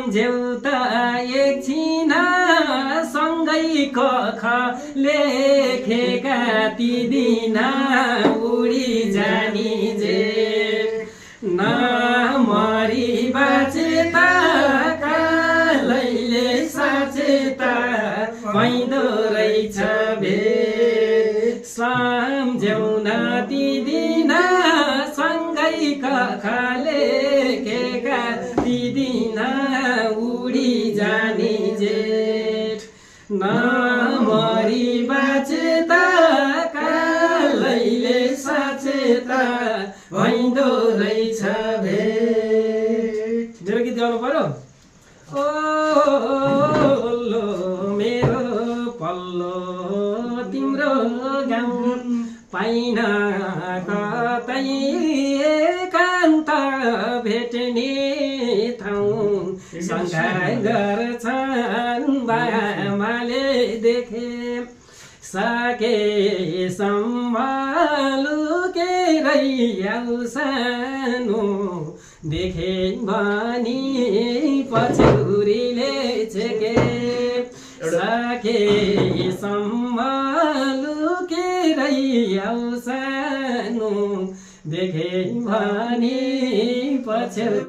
सम्झेउ त एकछिन सँगै कख लेखेका ती दिन उडी जानी जेठ नमरी बाँचे त कालैले साँचे त भइँदो रहेछ भेट सम्झेउ न ती दिन सँगै कख लेखेका ती दिन उडी जाने जेठ नमरी बाँचे त कालैले साँचे त भइँदो रहेछ भेट। मेरो गीत गाउनु पर्यो। ओल्लो मेरो पल्लो तिम्रो गाउँ पाइन कतै एकान्त भेट्ने ठाउँ शङ्का गर्छन् बामाले देखे सकेसम्म लुकेरै आऊ सानो देखे भनी पछुरीले छेके सकेसम्म लुकेरै आऊ सानो देखे भनी पछुरी